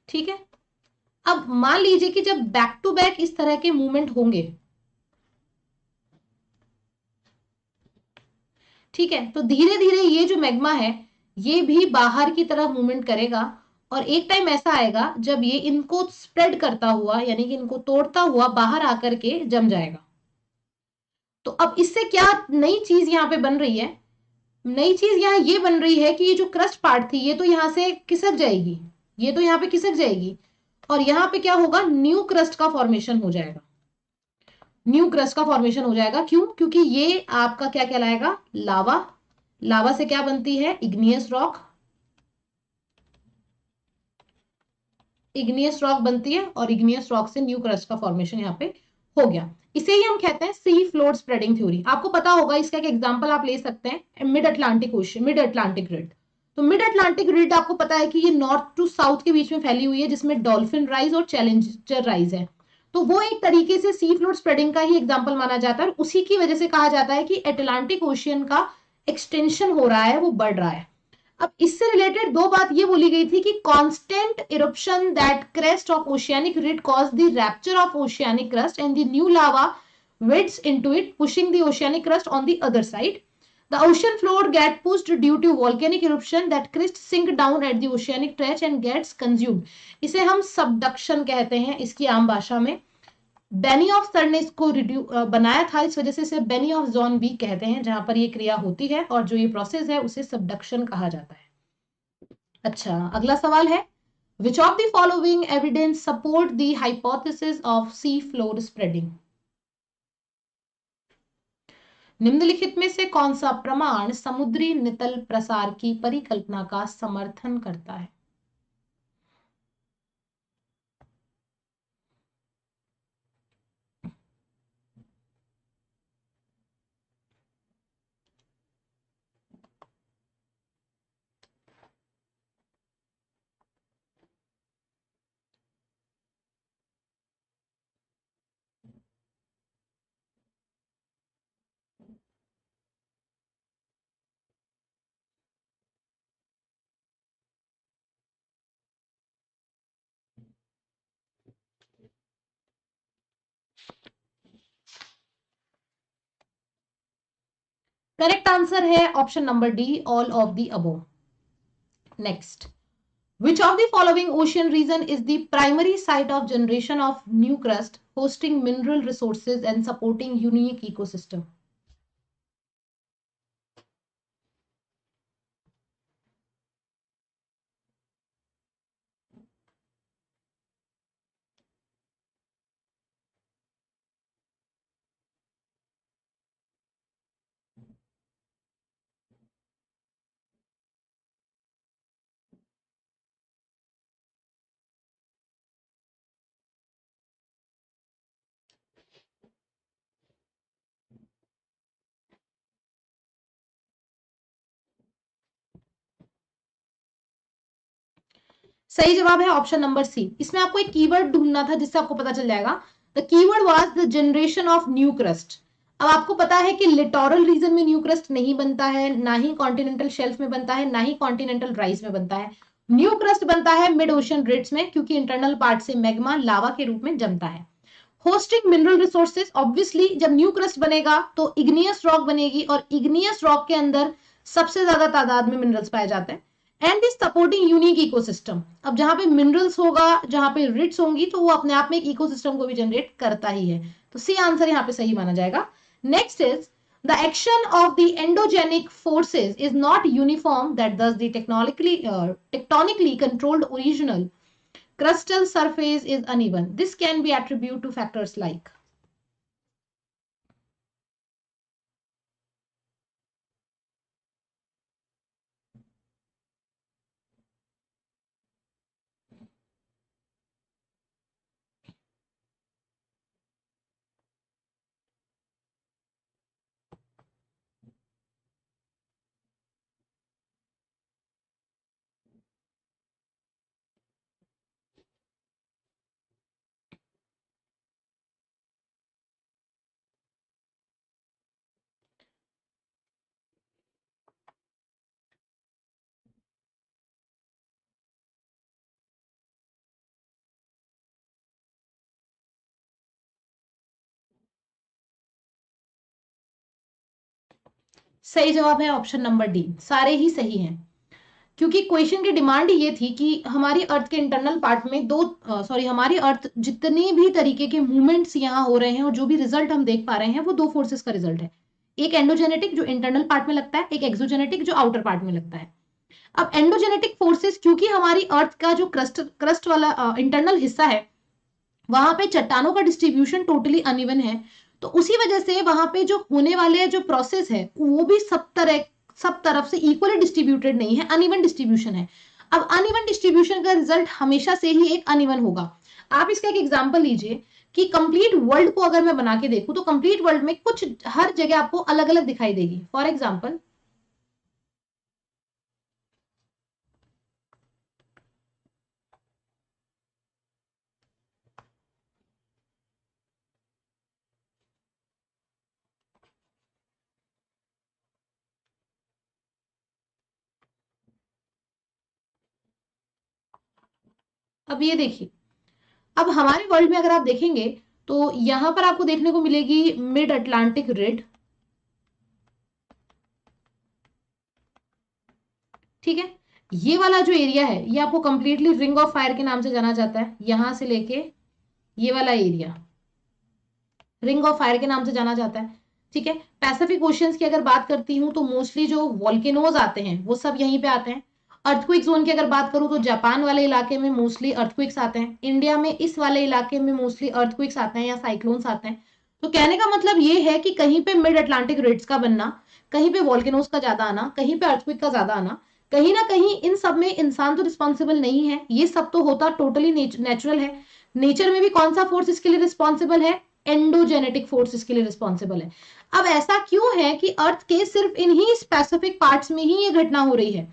ठीक है। अब मान लीजिए कि जब बैक टू बैक इस तरह के मूवमेंट होंगे, ठीक है, तो धीरे धीरे ये जो मैग्मा है ये भी बाहर की तरफ मूवमेंट करेगा, और एक टाइम ऐसा आएगा जब ये इनको स्प्रेड करता हुआ यानी कि इनको तोड़ता हुआ बाहर आकर के जम जाएगा। तो अब इससे क्या नई चीज यहां पे बन रही है, नई चीज यहां ये बन रही है कि ये जो क्रस्ट पार्ट थी ये तो यहां से खिसक जाएगी, ये तो यहां पे खिसक जाएगी, और यहां पे क्या होगा, न्यू क्रस्ट का फॉर्मेशन हो जाएगा। न्यू क्रस्ट का फॉर्मेशन हो जाएगा, क्यों, क्योंकि ये आपका क्या कहलाएगा, लावा। लावा से क्या बनती है, इग्नियस रॉक, इग्नियस रॉक बनती है, और इग्नियस रॉक से न्यू क्रस्ट का फॉर्मेशन यहाँ पे हो गया। इसे ही हम कहते हैं सी फ्लोर स्प्रेडिंग थ्योरी। आपको पता होगा, इसका एक एग्जांपल आप ले सकते हैं, mid Atlantic ocean, mid Atlantic grid. तो मिड अटलांटिक ग्रिड आपको पता है कि ये नॉर्थ टू साउथ के बीच में फैली हुई है, जिसमें डॉल्फिन राइज और चैलेंजर राइज है। तो वो एक तरीके से सी फ्लोर स्प्रेडिंग का ही एग्जाम्पल माना जाता है, और उसी की वजह से कहा जाता है कि अटलांटिक ओशियन का एक्सटेंशन हो रहा है, वो बढ़ रहा है। अब इससे रिलेटेड दो बात ये बोली गई थी कि constant eruption that crest of oceanic ridge cause the rupture of oceanic crust and the new lava waits into it pushing the oceanic crust on the other side. The ocean floor get pushed due to volcanic eruption that crest sink down at the oceanic trench and gets consumed. इसे हम subduction कहते हैं इसकी आम भाषा में। Beni of sir ने इसको बनाया था, इस वजह से इसे बेनी ऑफ जोन भी कहते हैं, जहां पर ये क्रिया होती है, और जो ये प्रोसेस है उसे सबडक्शन कहा जाता है। अच्छा, अगला सवाल है, विच of the following evidence support the hypothesis of sea floor spreading. निम्नलिखित में से कौन सा प्रमाण समुद्री नितल प्रसार की परिकल्पना का समर्थन करता है। करेक्ट आंसर है option number D, all of the above. Next, which of the following ocean region is the primary site of generation of new crust hosting mineral resources and supporting unique ecosystem। सही जवाब है option number सी। इसमें आपको एक keyword ढूंढना था जिससे आपको पता चल जाएगा। The keyword was the generation of new crust. अब आपको पता है कि लिटोरल रीजन में न्यू क्रस्ट नहीं बनता है, ना ही कॉन्टिनेंटल शेल्फ में बनता है, ना ही कॉन्टिनेंटल राइस में बनता है। न्यू क्रस्ट बनता है मिड ओशन रिड्स में, क्योंकि इंटरनल पार्ट से मैग्मा लावा के रूप में जमता है। होस्टिंग मिनरल रिसोर्सेज, ऑब्वियसली जब न्यू क्रस्ट बनेगा तो इग्नियस रॉक बनेगी, और इग्नियस रॉक के अंदर सबसे ज्यादा तादाद में मिनरल्स पाए जाते हैं। And is supporting unique ecosystem, अब जहां पे मिनरल्स होगा, जहां पे रिड्स होंगी, तो वो अपने आप में एक इकोसिस्टम को भी जनरेट करता ही है। तो सी आंसर यहाँ पे सही माना जाएगा। Next is the action of the endogenic forces is not uniform, that thus the tectonically controlled original crustal surface is uneven. This can be attributed to factors like सही जवाब है ऑप्शन नंबर डी, सारे ही सही हैं, क्योंकि question की demand ये थी कि हमारी अर्थ के इंटरनल पार्ट में हमारी अर्थ जितने भी तरीके के मूवमेंट्स यहाँ हो रहे हैं और जो भी रिजल्ट हम देख पा रहे हैं वो दो फोर्सेस का रिजल्ट है। एक एंडोजेनेटिक जो इंटरनल पार्ट में लगता है, एक एक्सोजेनेटिक जो आउटर पार्ट में लगता है। अब एंडोजेनेटिक फोर्सेस, क्योंकि हमारी अर्थ का जो क्रस्ट वाला इंटरनल हिस्सा है वहां पे चट्टानों का डिस्ट्रीब्यूशन टोटली अनइवन है, तो उसी वजह से वहां पे जो होने वाले जो प्रोसेस है वो भी सब तरफ से इक्वली डिस्ट्रीब्यूटेड नहीं है, अनइवन डिस्ट्रीब्यूशन है। अब अनइवन डिस्ट्रीब्यूशन का रिजल्ट हमेशा से ही एक अनइवन होगा। आप इसका एक एग्जांपल लीजिए कि कंप्लीट वर्ल्ड को अगर मैं बना के देखूं तो कंप्लीट वर्ल्ड में कुछ हर जगह आपको अलग अलग दिखाई देगी। फॉर एग्जाम्पल अब ये देखिए, अब हमारे वर्ल्ड में अगर आप देखेंगे तो यहां पर आपको देखने को मिलेगी मिड अटलांटिक रिड, ठीक है। ये वाला जो एरिया है ये आपको कंप्लीटली रिंग ऑफ फायर के नाम से जाना जाता है, यहां से लेके ये वाला एरिया रिंग ऑफ फायर के नाम से जाना जाता है, ठीक है। पैसिफिक ओशियंस की अगर बात करती हूँ तो मोस्टली जो वॉल्केनोज आते हैं वो सब यहीं पे आते हैं। अर्थक्विक जोन की अगर बात करूं तो जापान वाले इलाके में मोस्टली अर्थक्विक्स आते हैं, इंडिया में इस वाले इलाके में मोस्टली अर्थक्विक्स आते हैं या साइक्लोन्स आते हैं। तो कहने का मतलब ये है कि कहीं पे मिड अटलांटिक रिड्स का बनना, कहीं पे वॉल्केनोज का ज्यादा आना, कहीं पे अर्थक्विक का ज्यादा आना, कहीं ना कहीं इन सब में इंसान तो रिस्पॉन्सिबल नहीं है, ये सब तो होता टोटली नेचुरल है। नेचर में भी कौन सा फोर्स इसके लिए रिस्पॉन्सिबल है? एंडोजेनेटिक फोर्स इसके लिए रिस्पॉन्सिबल है। अब ऐसा क्यों है कि अर्थ के सिर्फ इन्हीं स्पेसिफिक पार्ट्स में ही ये घटना हो रही है?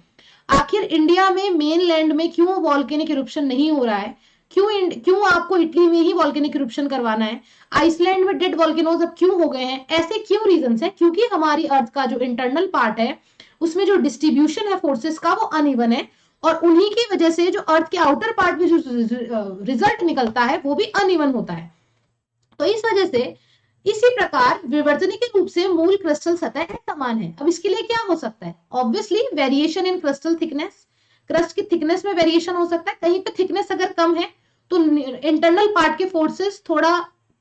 आखिर इंडिया में मेन लैंड में क्यों वॉल्केनिक इरुप्शन नहीं हो रहा है? क्यों आपको इटली में ही वॉल्केनिक इरुप्शन करवाना है? आइसलैंड में डेड वॉल्केनोज अब क्यों हो गए हैं? ऐसे क्यों रीजंस है? क्योंकि हमारी अर्थ का जो इंटरनल पार्ट है उसमें जो डिस्ट्रीब्यूशन है फोर्सेस का वो अनइवन है, और उन्हीं की वजह से जो अर्थ के आउटर पार्ट में जो रिजल्ट निकलता है वो भी अनइवन होता है। तो इस वजह से इसी प्रकार विवर्तनिक रूप से मूल क्रिस्टल सतह समान है। अब इसके लिए क्या हो सकता है? Obviously variation in crystal thickness, crust की थिकनेस में वेरिएशन हो सकता है। कहीं पे थिकनेस अगर कम है तो इंटरनल पार्ट के फोर्सेस थोड़ा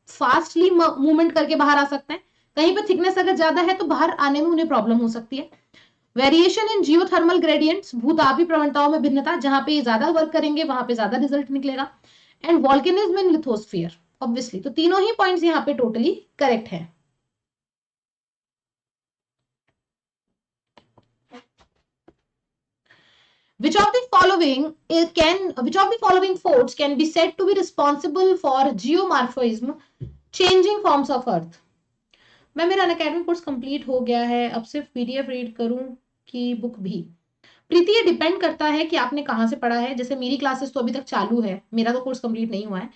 फास्टली मूवमेंट करके बाहर आ सकते हैं, कहीं पे थिकनेस अगर ज्यादा है तो बाहर आने में उन्हें प्रॉब्लम हो सकती है। वेरिएशन इन जियोथर्मल ग्रेडियंट्स, भूतापी प्रवणताओं में भिन्नता, जहां पे ज्यादा वर्क करेंगे वहां पे ज्यादा रिजल्ट निकलेगा। And volcanism in lithosphere, obviously. तो तीनों ही पॉइंट्स यहाँ पे टोटली करेक्ट है। Which of the following forts can be said to be responsible for geomorphism, changing forms of earth? मैं मेरा अनअकैडमी कोर्स कंप्लीट हो गया है, अब सिर्फ पीडीएफ रीड करूं कि बुक भी? प्रीति ये डिपेंड करता है कि आपने कहाँ से पढ़ा है। जैसे मेरी क्लासेस तो अभी तक चालू है, मेरा तो कोर्स कंप्लीट नहीं हुआ है।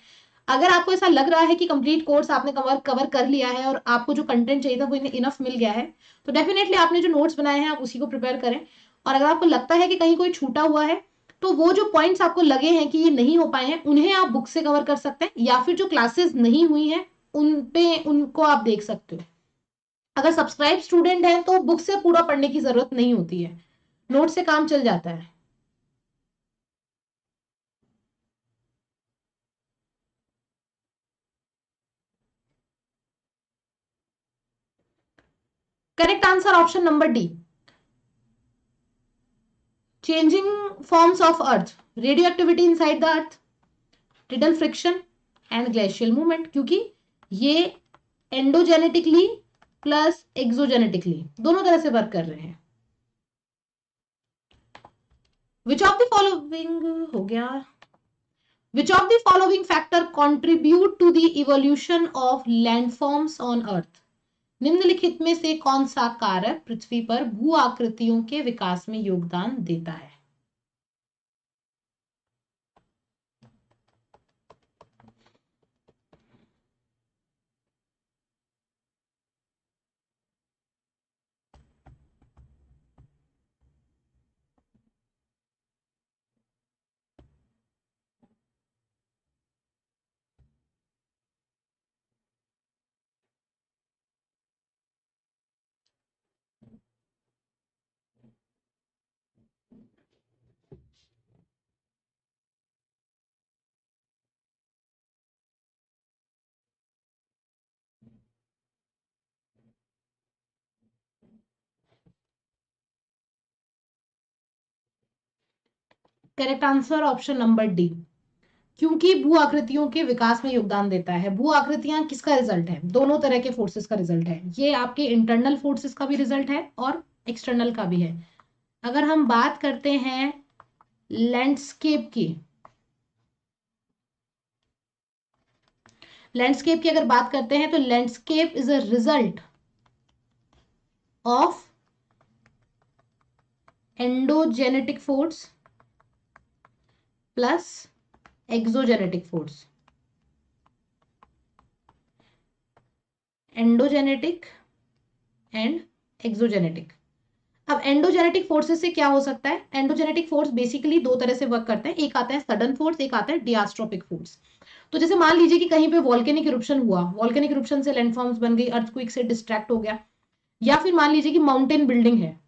अगर आपको ऐसा लग रहा है कि कंप्लीट कोर्स आपने कवर कर लिया है और आपको जो कंटेंट चाहिए था वो इनफ मिल गया है, तो डेफिनेटली आपने जो नोट्स बनाए हैं आप उसी को प्रिपेयर करें। और अगर आपको लगता है कि कहीं कोई छूटा हुआ है तो वो जो पॉइंट्स आपको लगे हैं कि ये नहीं हो पाए हैं, उन्हें आप बुक से कवर कर सकते हैं, या फिर जो क्लासेस नहीं हुई हैं उन पे उनको आप देख सकते हो। अगर सब्सक्राइब स्टूडेंट है तो बुक से पूरा पढ़ने की जरूरत नहीं होती है, नोट से काम चल जाता है। Correct answer option number D, changing forms of earth, radio activity inside the earth, tidal friction and glacial movement, क्योंकि ये एंडोजेनेटिकली प्लस एक्सोजेनेटिकली दोनों तरह से वर्क कर रहे हैं। विच ऑफ द फॉलोइंग हो गया, which of the following factor contribute to the evolution of landforms on earth, निम्नलिखित में से कौन सा कारक पृथ्वी पर भू आकृतियों के विकास में योगदान देता है? Correct answer option number D, क्योंकि भू आकृतियों के विकास में योगदान देता है। भू आकृतियां किसका रिजल्ट है? दोनों तरह के फोर्सेस का रिजल्ट है। ये आपके इंटरनल फोर्सेस का भी रिजल्ट है और एक्सटर्नल का भी है। अगर हम बात करते हैं लैंडस्केप की, लैंडस्केप की अगर बात करते हैं तो landscape is a result of endogenetic force plus exogenetic force, endogenetic and exogenetic. अब एंडोजेनेटिक फोर्सेस से क्या हो सकता है? एंडोजेनेटिक फोर्स बेसिकली दो तरह से वर्क करते हैं, एक आता है सडन फोर्स, एक आता है डियास्ट्रोपिक फोर्स। तो जैसे मान लीजिए कि कहीं पे वॉल्केनिक इरुप्शन हुआ, वॉल्केनिक इरुप्शन से लैंडफॉर्म्स बन गई, अर्थक्वेक से डिस्ट्रैक्ट हो गया, या फिर मान लीजिए कि माउंटेन बिल्डिंग है,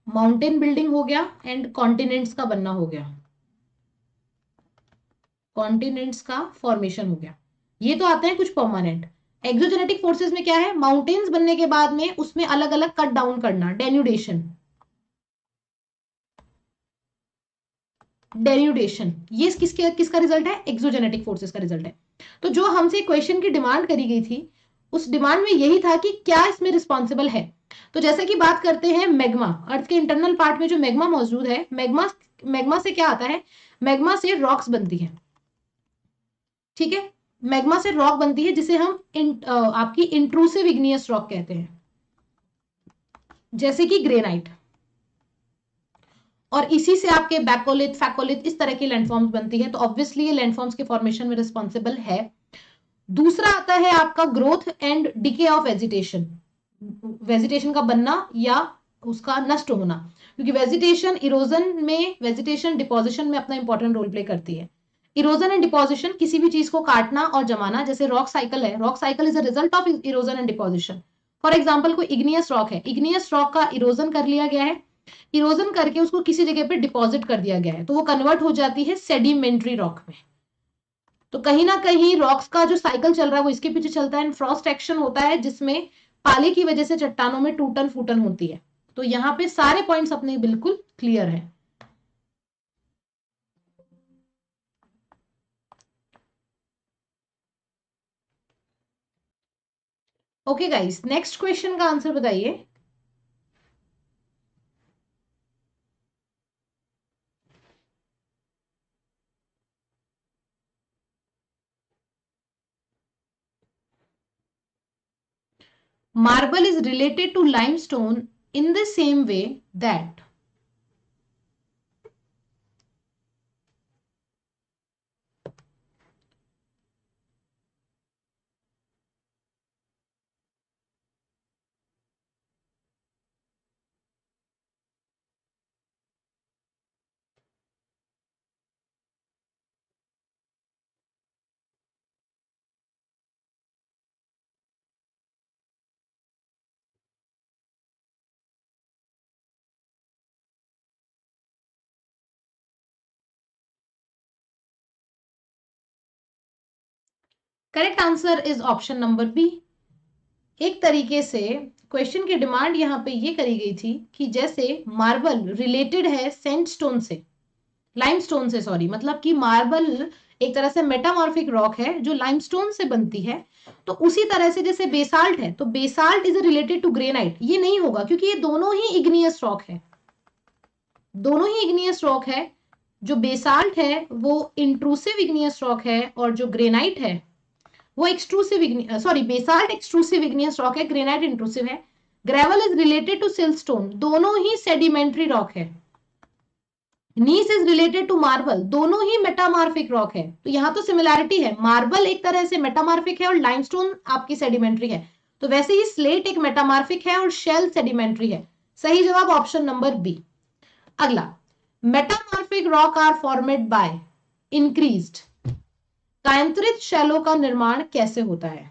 माउंटेन बिल्डिंग हो गया एंड कॉन्टिनेंट्स का बनना हो गया, कॉन्टिनेंट्स का फॉर्मेशन हो गया, ये तो आते हैं कुछ परमानेंट। एक्सोजेनेटिक फोर्सेस में क्या है? माउंटेन्स बनने के बाद में उसमें अलग अलग कट डाउन करना, डेन्यूडेशन, डेन्यूडेशन, ये किसका रिजल्ट है? एक्सोजेनेटिक फोर्सेस का रिजल्ट है। तो जो हमसे क्वेश्चन की डिमांड करी गई थी, उस डिमांड में यही था कि क्या इसमें रिस्पॉन्सिबल है। तो जैसे कि बात करते हैं मैग्मा, अर्थ के इंटरनल पार्ट में जो मैग्मा मौजूद है, मैग्मा मैग्मा से क्या आता है? मैग्मा से रॉक्स बनती है, ठीक है, मैग्मा से रॉक बनती है जिसे हम आपकी इंट्रूसिव इग्नियस रॉक कहते हैं, जैसे कि ग्रेनाइट। और इसी से आपके बैकोलिथ, फैकोलिथ, इस तरह की लैंडफॉर्म्स बनती है। तो ऑब्वियसली ये लैंडफॉर्म्स के फॉर्मेशन में रिस्पॉन्सिबल है। दूसरा आता है आपका growth and decay of vegetation, vegetation का बनना या उसका नष्ट होना, क्योंकि वेजिटेशन इरोजन में, वेजिटेशन डिपोजिशन में अपना इंपॉर्टेंट रोल प्ले करती है। इरोजन एंड डिपोजिशन, किसी भी चीज को काटना और जमाना, जैसे रॉक साइकिल है, rock cycle is a result of erosion and deposition. For example कोई इग्नियस रॉक है, इग्नियस रॉक का इरोजन कर लिया गया है, इरोजन करके उसको किसी जगह पे डिपॉजिट कर दिया गया है, तो वो कन्वर्ट हो जाती है सेडिमेंट्री रॉक में। तो कहीं ना कहीं रॉक्स का जो साइकिल चल रहा है वो इसके पीछे चलता है, फ्रॉस्ट एक्शन होता है जिसमें पाले की वजह से चट्टानों में टूटन फूटन होती है। तो यहाँ पे सारे पॉइंट्स अपने बिल्कुल क्लियर है। ओके गाइस, नेक्स्ट क्वेश्चन का आंसर बताइए। Marble is related to limestone in the same way that, correct answer is option number B. एक तरीके से क्वेश्चन की डिमांड यहाँ पे ये करी गई थी कि जैसे मार्बल रिलेटेड है सैंडस्टोन से, लाइमस्टोन से सॉरी, मतलब कि मार्बल एक तरह से मेटामॉर्फिक रॉक है जो लाइमस्टोन से बनती है, तो उसी तरह से जैसे बेसाल्ट है तो basalt is related to granite, ये नहीं होगा क्योंकि ये दोनों ही इग्नियस रॉक है, दोनों ही इग्नियस रॉक है। जो बेसाल्ट है वो इंट्रूसिव इग्नियस रॉक है और जो ग्रेनाइट है वो extrusive, sorry basalt extrusive igneous rock है, ग्रेनाइट इंट्रूसिव है। Gravel is related to siltstone, दोनों ही सेडिमेंट्री रॉक है। Gneiss is related to marble, दोनों ही मेटामार्फिक रॉक है। तो यहां तो सिमिलैरिटी है, मार्बल एक तरह से मेटामार्फिक है और लाइमस्टोन आपकी सेडिमेंट्री है, तो वैसे ही स्लेट एक मेटामार्फिक है और शेल सेडिमेंट्री है। सही जवाब ऑप्शन नंबर बी। अगला, metamorphic rock are formed by increased, कायांतरित शैलों का निर्माण कैसे होता है?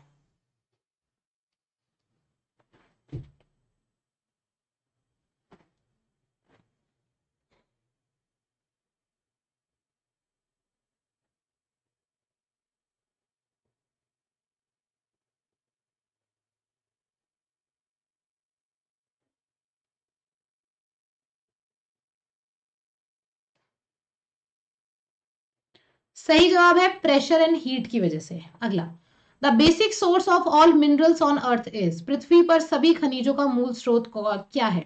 सही जवाब है प्रेशर एंड हीट की वजह से। अगला, the basic source of all minerals on earth is, पृथ्वी पर सभी खनिजों का मूल स्रोत क्या है?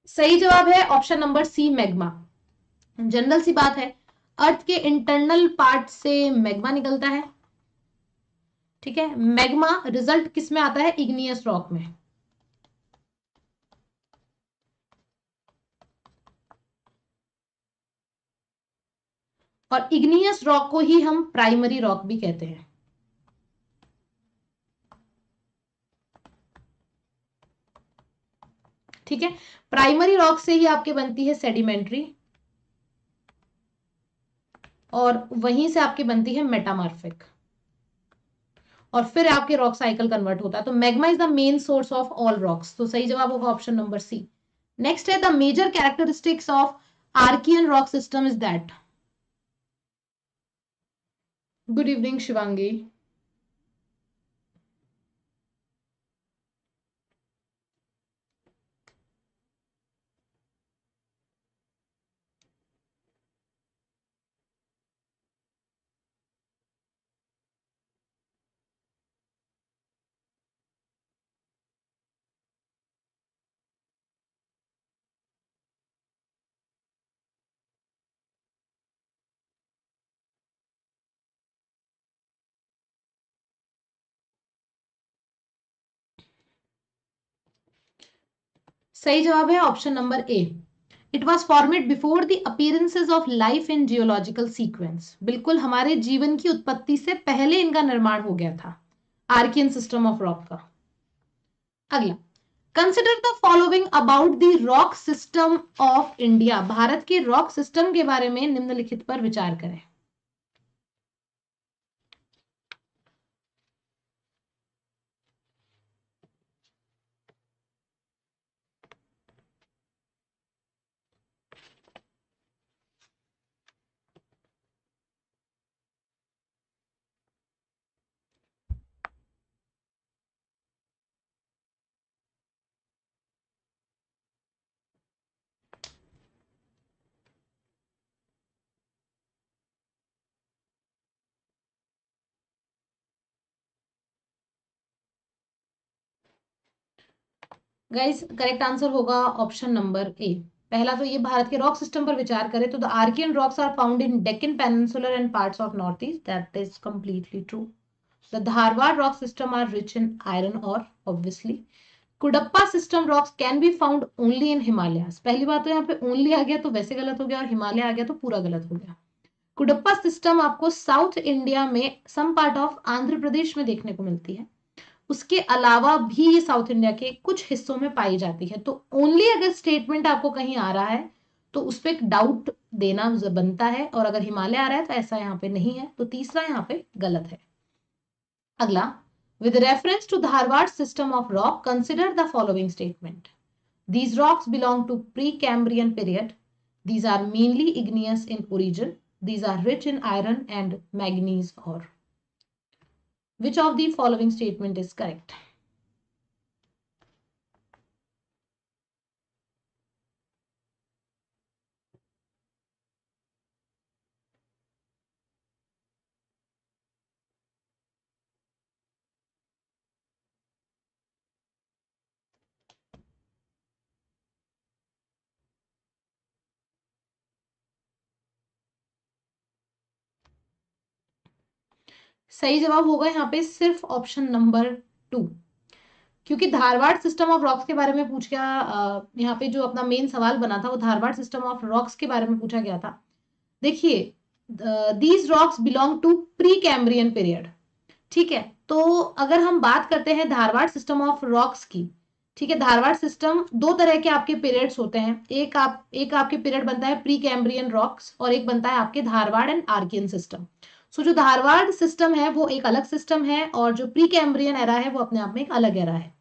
सही जवाब है option number C, magma. General सी बात है, अर्थ के इंटरनल पार्ट से मैग्मा निकलता है, ठीक है। मैग्मा रिजल्ट किस में आता है? इग्नियस रॉक में। और इग्नियस रॉक को ही हम प्राइमरी रॉक भी कहते हैं, ठीक है। प्राइमरी रॉक से ही आपके बनती है सेडिमेंट्री और वहीं से आपकी बनती है मेटामार्फिक, और फिर आपके रॉक साइकिल कन्वर्ट होता है। तो magma is the main source of all rocks, तो सही जवाब होगा ऑप्शन नंबर सी। नेक्स्ट है, the major characteristics of Archean rock system is that. Good evening Shivangi. सही जवाब है option number A, it was formed before the appearances of life in geological sequence, बिल्कुल हमारे जीवन की उत्पत्ति से पहले इनका निर्माण हो गया था, आर्कियन सिस्टम ऑफ रॉक का। अगला, consider the following about the rock system of India, Bharat के रॉक सिस्टम के बारे में निम्नलिखित पर विचार करें। गाइस करेक्ट आंसर होगा ऑप्शन नंबर ए। पहला तो ये भारत के रॉक सिस्टम पर विचार करें तो the Archean rocks are found in Deccan peninsular and parts of north east, that is completely true. The Dharwar rock system are rich in iron और obviously Cuddapah system rocks can be found only in Himalayas, पहली बात तो यहाँ पे only आ गया तो वैसे गलत हो गया, और हिमालय आ गया तो पूरा गलत हो गया। कुडप्पा सिस्टम आपको साउथ इंडिया में some part of Andhra Pradesh में देखने को मिलती है, उसके अलावा भी ये साउथ इंडिया के कुछ हिस्सों में पाई जाती है। तो ओनली अगर स्टेटमेंट आपको कहीं आ रहा है तो उस पर डाउट देना बनता है, और अगर हिमालय आ रहा है तो ऐसा यहाँ पे नहीं है, तो तीसरा यहाँ पे गलत है। अगला, with reference to Dharwad system of rock, consider the following statement. These rocks belong to Precambrian period. These are mainly igneous in origin. These are rich in iron and manganese ore. Which of the following statement is correct? सही जवाब होगा यहाँ पे सिर्फ option number 2, क्योंकि Dharwad system of rocks के बारे में पूछ गया। यहाँ पे जो अपना मेन सवाल बना था वो धारवाड़ सिस्टम ऑफ रॉक्स के बारे में पूछा गया था। देखिए, these rocks belong to pre Cambrian period, ठीक है। तो अगर हम बात करते हैं धारवाड़ सिस्टम ऑफ रॉक्स की, ठीक है, धारवाड़ सिस्टम दो तरह के आपके पीरियड्स होते हैं। एक आपके पीरियड बनता है प्री कैम्ब्रियन रॉक्स और एक बनता है आपके धारवाड़ एंड आर्कियन सिस्टम। सो जो धारवाड़ सिस्टम है वो एक अलग सिस्टम है और जो प्री कैम्ब्रियन एरा है वो अपने आप में एक अलग एरा है,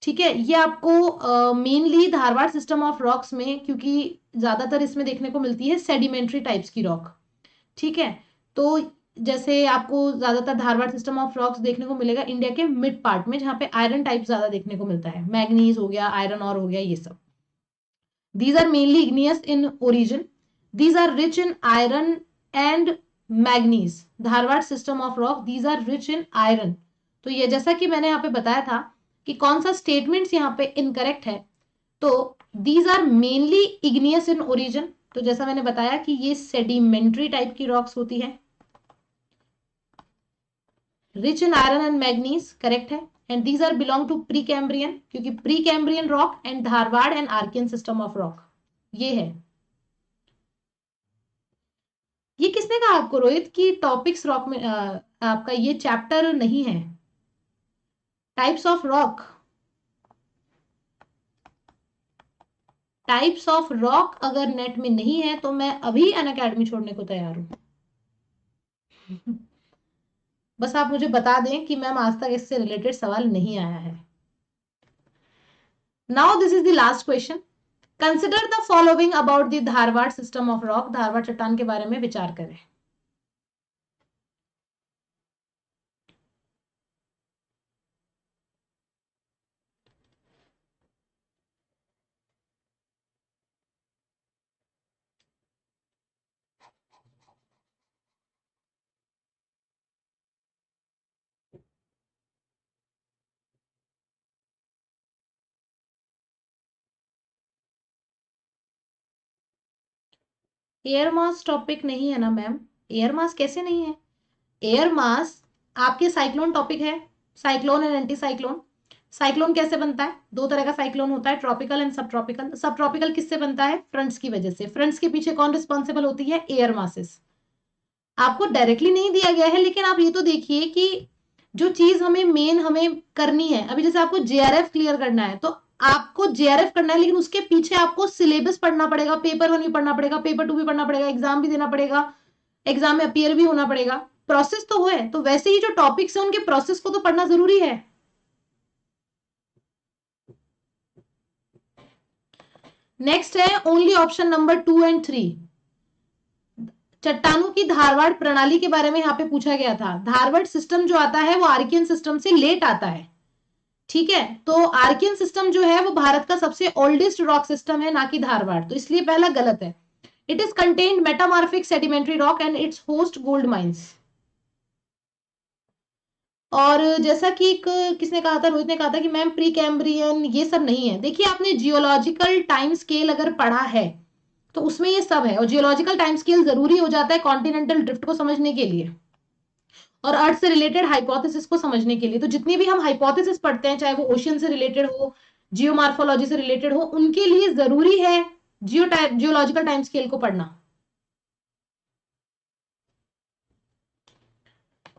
ठीक है। ये आपको mainly Dharwad system of rocks में, क्योंकि ज्यादातर इसमें देखने को मिलती है सेडिमेंट्री टाइप्स की रॉक, ठीक है। तो जैसे आपको ज्यादातर धारवाड़ सिस्टम ऑफ रॉक्स देखने को मिलेगा इंडिया के मिड पार्ट में, जहां पे आयरन टाइप ज्यादा देखने को मिलता है, मैग्नीज हो गया, आयरन और हो गया, ये सब। These are mainly igneous in origin, these are rich in iron and manganese. Dharwar system of rock, these are rich in iron. तो ये जैसा कि मैंने यहाँ पे बताया था कि कौन सा स्टेटमेंट्स यहाँ पे इनकरेक्ट है, तो these are mainly igneous in origin, तो जैसा मैंने बताया कि ये सेडिमेंट्री टाइप की रॉक्स होती है। Rich in iron and manganese correct है, and these are belong to pre Cambrian, क्योंकि Precambrian rock and Dharwar and Archean system of rock ये है। ये किसने कहा आपको रोहित कि टॉपिक्स रॉक में आपका ये चैप्टर नहीं है? Types of rock, types of rock अगर नेट में नहीं है तो मैं अभी अनअकैडमी छोड़ने को तैयार हूं। बस आप मुझे बता दें कि मैम आज तक इससे रिलेटेड सवाल नहीं आया है। Now this is the last question. Consider the following about the Dharwad system of rock. Dharwad चट्टान के बारे में विचार करें। एयर मास टॉपिक नहीं है ना मैम? एयर मास कैसे नहीं है? एयर मास आपके साइक्लोन टॉपिक है, cyclone and anti cyclone. Cyclone कैसे बनता है? दो तरह का साइक्लोन होता है, ट्रॉपिकल एंड सब ट्रॉपिकल। सब ट्रॉपिकल किससे बनता है? फ्रंट्स की वजह से। फ्रंट्स के पीछे कौन रिस्पॉन्सिबल होती है? Air masses. आपको डायरेक्टली नहीं दिया गया है, लेकिन आप ये तो देखिए कि जो चीज हमें करनी है, अभी जैसे आपको जेआरएफ क्लियर करना है तो आपको जेआरएफ करना है, लेकिन उसके पीछे आपको सिलेबस पढ़ना पड़ेगा, पेपर 1 भी पढ़ना पड़ेगा, पेपर 2 भी पढ़ना पड़ेगा, एग्जाम भी देना पड़ेगा, एग्जाम में अपीयर भी होना पड़ेगा। प्रोसेस तो है, तो वैसे ही जो टॉपिक्स है उनके प्रोसेस को तो पढ़ना जरूरी है। नेक्स्ट है ओनली ऑप्शन नंबर 2 एंड 3। चट्टानों की धारवाड़ प्रणाली के बारे में यहाँ पे पूछा गया था। धारवाड़ सिस्टम जो आता है वो आर्कियन सिस्टम से लेट आता है, ठीक है। तो आर्कियन सिस्टम जो है वो भारत का सबसे ओल्डेस्ट रॉक सिस्टम है, ना कि धारवाड़, तो इसलिए पहला गलत है। It is contained metamorphic sedimentary rock and it's host gold mines. और जैसा कि किसने कहा था, रोहित ने कहा था कि मैम प्री कैम्ब्रियन ये सब नहीं है। देखिए, आपने जियोलॉजिकल टाइम स्केल अगर पढ़ा है तो उसमें ये सब है, और जियोलॉजिकल टाइम स्केल जरूरी हो जाता है कॉन्टिनेंटल ड्रिफ्ट को समझने के लिए और अर्थ से रिलेटेड हाइपोथेसिस को समझने के लिए। तो जितनी भी हम हाइपोथेसिस पढ़ते हैं, चाहे वो ओशियन से रिलेटेड हो, जियोमार्फोलॉजी से रिलेटेड हो, उनके लिए जरूरी है जियोलॉजिकल टाइम स्केल को पढ़ना,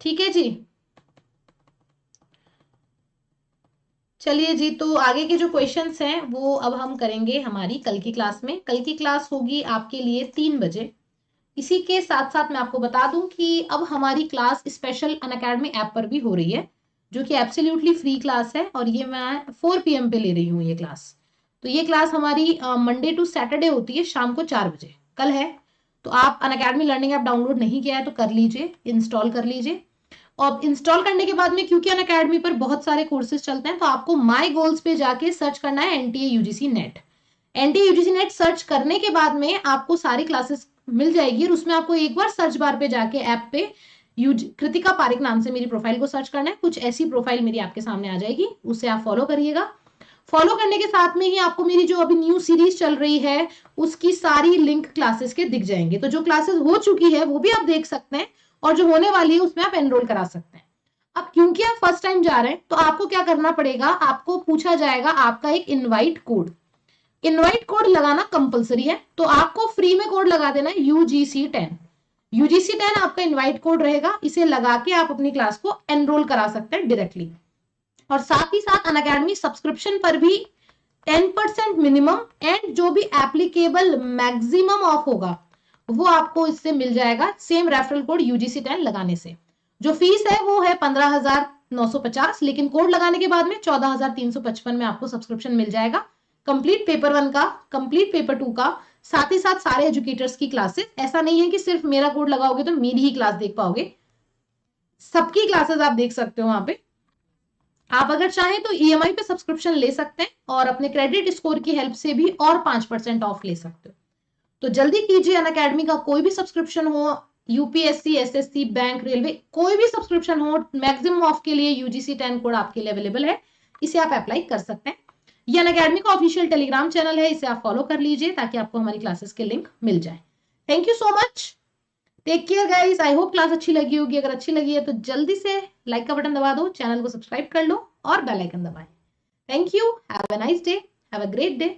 ठीक है जी। चलिए जी, तो आगे के जो क्वेश्चंस हैं वो अब हम करेंगे हमारी कल की क्लास में। कल की क्लास होगी आपके लिए 3 बजे। इसी के साथ साथ मैं आपको बता दूं कि अब हमारी क्लास स्पेशल अनअकैडमी ऐप पर भी हो रही है। जो कि एब्सोल्युटली फ्री क्लास है, और ये मैं 4 PM पे ले रही हूँ ये क्लास। तो ये क्लास हमारी मंडे टू सैटरडे होती है शाम को 4 बजे, कल है। तो आप अनअकैडमी लर्निंग ऐप डाउनलोड नहीं किया है तो कर लीजिए, इंस्टॉल कर लीजिए। और इंस्टॉल करने के बाद में, क्योंकि अनअकैडमी पर बहुत सारे कोर्सेज चलते हैं, तो आपको माई गोल्स पे जाके सर्च करना है NTA UGC net. NTA UGC net search करने के बाद में आपको सारी क्लासेस मिल जाएगी, और उसमें आपको एक बार सर्च बार पे जाके ऐप पे कृतिका पारिक नाम से मेरी प्रोफाइल को सर्च करना है। कुछ ऐसी प्रोफाइल मेरी आपके सामने आ जाएगी, उसे आप फॉलो करिएगा। फॉलो करने के साथ में ही आपको मेरी जो अभी न्यू सीरीज चल रही है उसकी सारी लिंक क्लासेस के दिख जाएंगे। तो जो क्लासेस हो चुकी है वो भी आप देख सकते हैं, और जो होने वाली है उसमें आप एनरोल करा सकते हैं। अब क्योंकि आप फर्स्ट टाइम जा रहे हैं तो आपको क्या करना पड़ेगा, आपको पूछा जाएगा आपका एक इनवाइट कोड। इनवाइट कोड लगाना कंपलसरी है, तो आपको फ्री में कोड लगा देना है UGC10। UGC10 आपका इनवाइट कोड रहेगा, इसे लगा के आप अपनी क्लास को एनरोल करा सकते हैं डायरेक्टली। और साथ ही साथ अनअकैडमी सब्सक्रिप्शन पर भी 10% मिनिमम एंड जो भी एप्लीकेबल मैक्सिमम ऑफ होगा वो आपको इससे मिल जाएगा, सेम रेफरल कोड UGC10 लगाने से। जो फीस है वो है 15,950, लेकिन कोड लगाने के बाद में 14,355 में आपको सब्सक्रिप्शन मिल जाएगा। कंप्लीट पेपर 1 का, कंप्लीट पेपर 2 का, साथ ही साथ सारे एजुकेटर्स की क्लासेस। ऐसा नहीं है कि सिर्फ मेरा कोड लगाओगे तो मेरी ही क्लास देख पाओगे, सबकी क्लासेस आप देख सकते हो वहां पे। आप अगर चाहें तो EMI पे सब्सक्रिप्शन ले सकते हैं, और अपने क्रेडिट स्कोर की हेल्प से भी और 5% ऑफ ले सकते हो। तो जल्दी कीजिए, अनअकैडमी का कोई भी सब्सक्रिप्शन हो, UPSC, SSC, बैंक, रेलवे, कोई भी सब्सक्रिप्शन हो, मैक्सिमम ऑफ के लिए UGC10 कोड आपके लिए अवेलेबल है, इसे आप अप्लाई कर सकते हैं। ये अनअकैडमी का ऑफिशियल टेलीग्राम चैनल है, इसे आप फॉलो कर लीजिए ताकि आपको हमारी क्लासेस के लिंक मिल जाए। Thank you so much, take care guys. I hope class अच्छी लगी होगी। अगर अच्छी लगी है तो जल्दी से लाइक का बटन दबा दो, चैनल को सब्सक्राइब कर लो और बेल आइकन दबाएं। Thank you, have a nice day, have a great day.